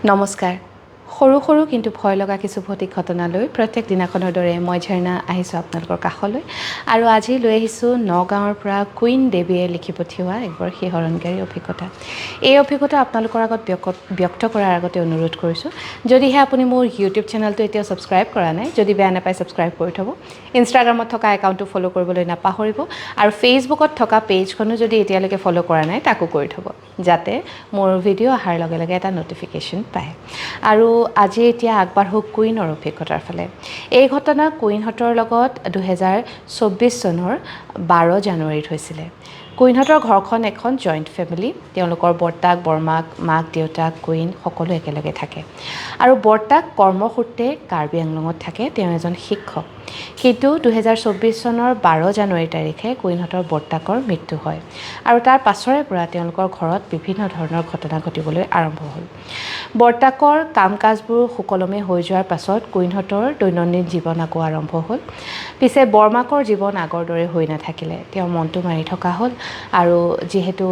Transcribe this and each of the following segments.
নমস্কাৰ। সৰু সৰু কিন্তু ভয় লগা কিছু ভৌতিক ঘটনালৈ প্ৰত্যেক দিনাখনৰ দৰে মই ঝৰ্ণা আহিছোঁ আপোনালোকৰ কাষলৈ আৰু আজি লৈ আহিছোঁ নগাঁৱৰ পৰা কুইন দেৱীয়ে লিখি পঠিওৱা একবাৰ শিহৰণকাৰী অভিজ্ঞতা। এই অভিজ্ঞতা আপোনালোকৰ আগত ব্যক্ত কৰাৰ আগতে অনুৰোধ কৰিছোঁ, যদিহে আপুনি মোৰ ইউটিউব চেনেলটো এতিয়াও ছাবস্ক্ৰাইব কৰা নাই, যদি বেয়া নাপায় ছাবস্ক্ৰাইব কৰি থ'ব। ইনষ্টাগ্ৰামত থকা একাউণ্টটো ফ'ল' কৰিবলৈ নাপাহৰিব আৰু ফেচবুকত থকা পেজখনো যদি এতিয়ালৈকে ফ'ল' কৰা নাই তাকো কৰি থ'ব, যাতে মোৰ ভিডিঅ' অহাৰ লগে লগে এটা ন'টিফিকেশ্যন পায়। আৰু আজি এতিয়া আগবাঢ়ো কুইনৰ অভিজ্ঞতাৰ ফালে। এই ঘটনা কুইনহঁতৰ লগত 2024 চনৰ 12 জানুৱাৰীত হৈছিলে। কুইনহঁতৰ ঘৰখন এখন জইণ্ট ফেমিলি। তেওঁলোকৰ বৰ্তাক, বৰমাক, মাক, দেউতাক, কুইন সকলো একেলগে থাকে। আৰু বৰ্তাক কৰ্মসূত্ৰে কাৰ্বি আংলঙত থাকে। তেওঁ এজন শিক্ষক। কিন্তু 2024 চনৰ 12 জানুৱাৰী তাৰিখে কুইনহঁতৰ বৰ্তাকৰ মৃত্যু হয় আৰু তাৰ পাছৰে পৰা তেওঁলোকৰ ঘৰত বিভিন্ন ধৰণৰ ঘটনা ঘটিবলৈ আৰম্ভ হ'ল। বৰ্তাকৰ কাম কাজবোৰ সুকলমে হৈ যোৱাৰ পাছত কুইনহঁতৰ দৈনন্দিন জীৱন আকৌ আৰম্ভ হ'ল। পিছে বৰমাকৰ জীৱন আগৰ দৰে হৈ নাথাকিলে। তেওঁ মনটো মাৰি থকা হ'ল আৰু যিহেতু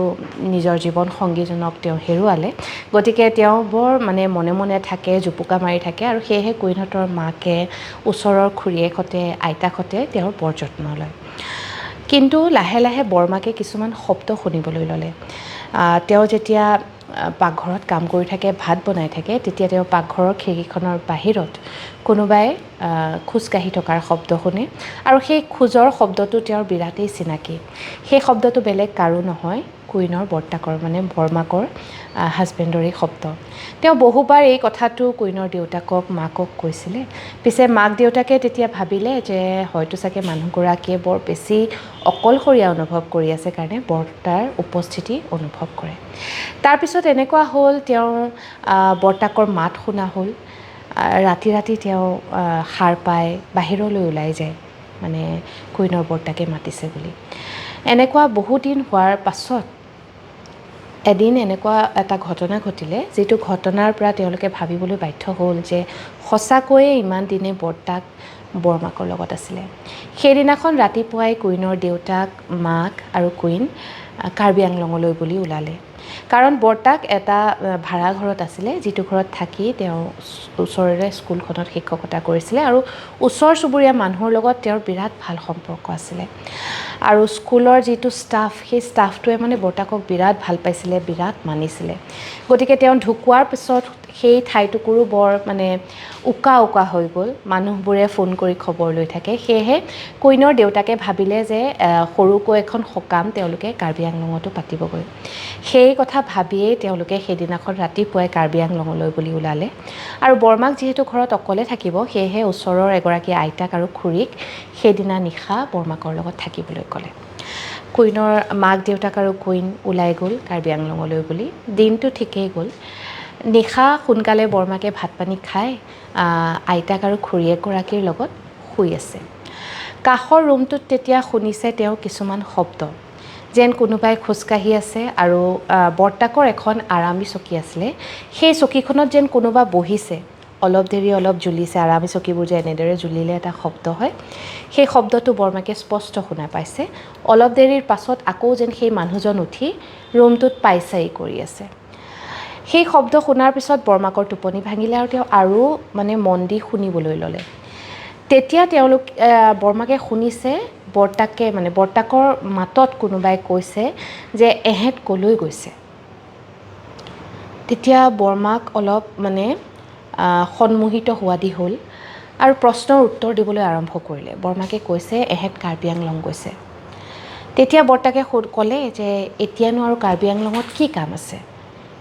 নিজৰ জীৱন সংগীজনক তেওঁ হেৰুৱালে, গতিকে তেওঁ বৰ মনে মনে থাকে, জুপুকা মাৰি থাকে আৰু সেয়েহে কুইনহঁতৰ মাকে, ওচৰৰ খুৰীয়েকহঁতে, আইতাকহঁতে তেওঁৰ বৰ যত্ন লয়। কিন্তু লাহে লাহে বৰমাকে কিছুমান শব্দ শুনিবলৈ ল'লে। তেওঁ যেতিয়া পাকঘৰত কাম কৰি থাকে, ভাত বনাই থাকে, তেতিয়া তেওঁ পাকঘৰৰ খিৰিকীখনৰ বাহিৰত কোনোবাই খোজকাঢ়ি থকাৰ শব্দ শুনে আৰু সেই খোজৰ শব্দটো তেওঁৰ বিৰাটেই চিনাকি। সেই শব্দটো বেলেগ কাৰো নহয়, কুইনৰ বৰ্তাকৰ বৰমাকৰ হাজবেণ্ডৰেই শব্দ। তেওঁ বহুবাৰ এই কথাটো কুইনৰ দেউতাকক, মাকক কৈছিলে। পিছে মাক দেউতাকে তেতিয়া ভাবিলে যে হয়তো চাগে মানুহগৰাকীয়ে বৰ বেছি অকলশৰীয়া অনুভৱ কৰি আছে কাৰণে বৰ্তাৰ উপস্থিতি অনুভৱ কৰে। তাৰপিছত এনেকুৱা হ'ল, তেওঁ বৰ্তাকৰ মাত শুনা হ'ল। ৰাতি ৰাতি তেওঁ সাৰ পাই বাহিৰলৈ ওলাই যায়, কুইনৰ বৰ্তাকে মাতিছে বুলি। এনেকুৱা বহুদিন হোৱাৰ পাছত এদিন এনেকুৱা এটা ঘটনা ঘটিলে, যিটো ঘটনাৰ পৰা তেওঁলোকে ভাবিবলৈ বাধ্য হ'ল যে সঁচাকৈয়ে ইমান দিনে বৰ্তাক বৰমাকৰ লগত আছিলে। সেইদিনাখন ৰাতিপুৱাই কুইনৰ দেউতাক, মাক আৰু কুইন কাৰ্বি আংলঙলৈ বুলি ওলালে। কাৰণ বৰ্তাক এটা ভাড়া ঘৰত আছিলে, যিটো ঘৰত থাকি তেওঁ ওচৰৰে স্কুলখনত শিক্ষকতা কৰিছিলে আৰু ওচৰ চুবুৰীয়া মানুহৰ লগত তেওঁৰ বিৰাট ভাল সম্পৰ্ক আছিলে। আৰু স্কুলৰ যিটো ষ্টাফ, সেই ষ্টাফটোৱে বৰ্তাকক বিৰাট ভাল পাইছিলে, বিৰাট মানিছিলে। গতিকে তেওঁ ঢুকোৱাৰ পিছত সেই ঠাইটুকুৰো বৰ উকা উকা হৈ গ'ল। মানুহবোৰে ফোন কৰি খবৰ লৈ থাকে। সেয়েহে কুইনৰ দেউতাকে ভাবিলে যে সৰুকৈ এখন সকাম তেওঁলোকে কাৰ্বি আংলঙতো পাতিবগৈ। সেই কথা ভাবিয়েই তেওঁলোকে সেইদিনাখন ৰাতিপুৱাই কাৰ্বি আংলঙলৈ বুলি ওলালে। আৰু বৰমাক যিহেতু ঘৰত অকলে থাকিব, সেয়েহে ওচৰৰ এগৰাকী আইতাক আৰু খুৰীক সেইদিনা নিশা বৰমাকৰ লগত থাকিবলৈ ক'লে। কুইনৰ মাক দেউতাক আৰু কুইন ওলাই গ'ল কাৰ্বি আংলঙলৈ বুলি। দিনটো ঠিকেই গ'ল। নিশা সোনকালে বৰমাকে ভাত পানী খাই আইতাক আৰু খুৰীয়েকগৰাকীৰ লগত শুই আছে। কাষৰ ৰুমটোত তেতিয়া শুনিছে তেওঁ কিছুমান শব্দ, যেন কোনোবাই খোজকাঢ়ি আছে আৰু বৰ্তাকৰ এখন আৰামী চকী আছিলে, সেই চকীখনত যেন কোনোবা বহিছে। অলপ দেৰি অলপ জুলিছে, আৰামী চকীবোৰ যে এনেদৰে জুলিলে এটা শব্দ হয়, সেই শব্দটো বৰমাকে স্পষ্ট শুনা পাইছে। অলপ দেৰিৰ পাছত আকৌ যেন সেই মানুহজন উঠি ৰুমটোত পাইচাৰি কৰি আছে। সেই শব্দ শুনাৰ পিছত বৰমাকৰ টোপনি ভাঙিলে আৰু তেওঁ আৰু মন দি শুনিবলৈ ল'লে। তেতিয়া বৰমাকে শুনিছে বৰ্তাকৰ মাতত কোনোবাই কৈছে যে এহেঁত ক'লৈ গৈছে। তেতিয়া বৰমাক অলপ সন্মোহিত হোৱা দি হ'ল আৰু প্ৰশ্নৰ উত্তৰ দিবলৈ আৰম্ভ কৰিলে। বৰমাকে কৈছে এহেঁত কাৰ্বি আংলং গৈছে। তেতিয়া বৰ্তাকে ক'লে যে এতিয়ানো আৰু কাৰ্বি আংলঙত কি কাম আছে।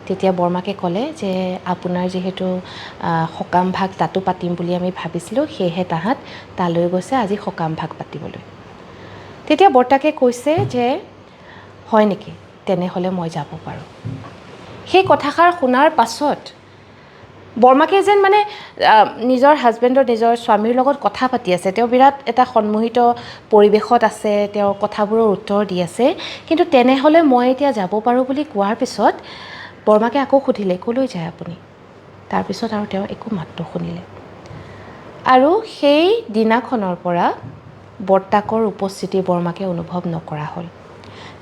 তেতিয়া বৰমাকে ক'লে যে আপোনাৰ যিহেতু সকাম ভাগ তাতো পাতিম বুলি আমি ভাবিছিলোঁ, সেয়েহে তাহাঁত তালৈ গৈছে আজি সকাম ভাগ পাতিবলৈ। তেতিয়া বৰ্তাকে কৈছে যে হয় নেকি, তেনেহ'লে মই যাব পাৰোঁ। সেই কথাষাৰ শুনাৰ পাছত বৰমাকে যেন নিজৰ হাজবেণ্ডৰ, নিজৰ স্বামীৰ লগত কথা পাতি আছে। তেওঁ বিৰাট এটা সন্মোহিত পৰিৱেশত আছে, তেওঁ কথাবোৰৰ উত্তৰ দি আছে। কিন্তু তেনেহ'লে মই এতিয়া যাব পাৰোঁ বুলি কোৱাৰ পিছত বৰমাকে আকৌ সুধিলে ক'লৈ যায় আপুনি। তাৰপিছত আৰু তেওঁ একো মাত নুশুনিলে। আৰু সেই দিনাখনৰ পৰা বৰ্তাকৰ উপস্থিতি বৰমাকে অনুভৱ নকৰা হ'ল।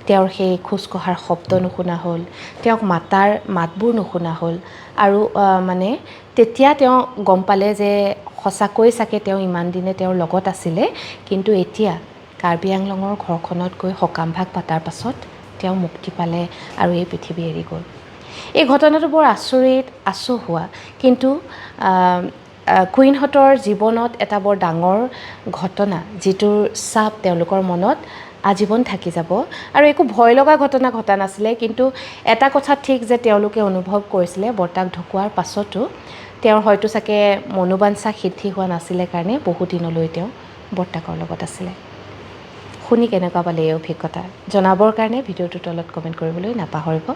তেওঁৰ সেই খোজ কঢ়াৰ শব্দ নুশুনা হ'ল, তেওঁক মাতাৰ মাতবোৰ নুশুনা হ'ল আৰু মানে তেতিয়া তেওঁ গম পালে যে সঁচাকৈ চাগে তেওঁ ইমান দিনে তেওঁৰ লগত আছিলে, কিন্তু এতিয়া কাৰ্বি আংলঙৰ ঘৰখনত গৈ সকাম ভাগ পতাৰ পাছত তেওঁ মুক্তি পালে আৰু এই পৃথিৱী এৰি গ'ল। এই ঘটনাটো বৰ আচৰিত, আচহুৱা, কিন্তু কুইনহঁতৰ জীৱনত এটা বৰ ডাঙৰ ঘটনা, যিটোৰ ছাপ তেওঁলোকৰ মনত আজীৱন থাকি যাব। আৰু একো ভয় লগা ঘটনা ঘটা নাছিলে, কিন্তু এটা কথা ঠিক যে তেওঁলোকে অনুভৱ কৰিছিলে বৰ্তাক ঢুকোৱাৰ পাছতো তেওঁৰ হয়তো চাগে মনোবাঞ্ছা সিদ্ধি হোৱা নাছিলে কাৰণে বহুদিনলৈ তেওঁ বৰ্তাকৰ লগত আছিলে। শুনি কেনেকুৱা পালে এই অভিজ্ঞতা জনাবৰ কাৰণে ভিডিঅ'টোৰ তলত কমেণ্ট কৰিবলৈ নাপাহৰিব।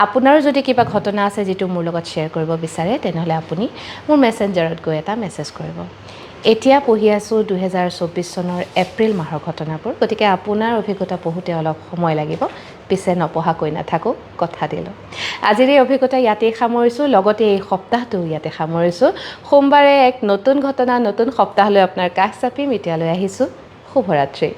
আপোনাৰো যদি কিবা ঘটনা আছে যিটো মোৰ লগত শ্বেয়াৰ কৰিব বিচাৰে, তেনেহ'লে আপুনি মোৰ মেছেঞ্জাৰত গৈ এটা মেছেজ কৰিব। এতিয়া পঢ়ি আছোঁ 2024 চনৰ এপ্ৰিল মাহৰ ঘটনাবোৰ, গতিকে আপোনাৰ অভিজ্ঞতা পঢ়োঁতে অলপ সময় লাগিব, পিছে নপঢ়াকৈ নাথাকোঁ, কথা দিলোঁ। আজিৰ এই অভিজ্ঞতা ইয়াতেই সামৰিছোঁ, লগতে এই সপ্তাহটো ইয়াতে সামৰিছোঁ। সোমবাৰে এক নতুন ঘটনা, নতুন সপ্তাহলৈ আপোনাৰ কাষ চাপিম। এতিয়ালৈ আহিছোঁ, শুভৰাত্ৰি।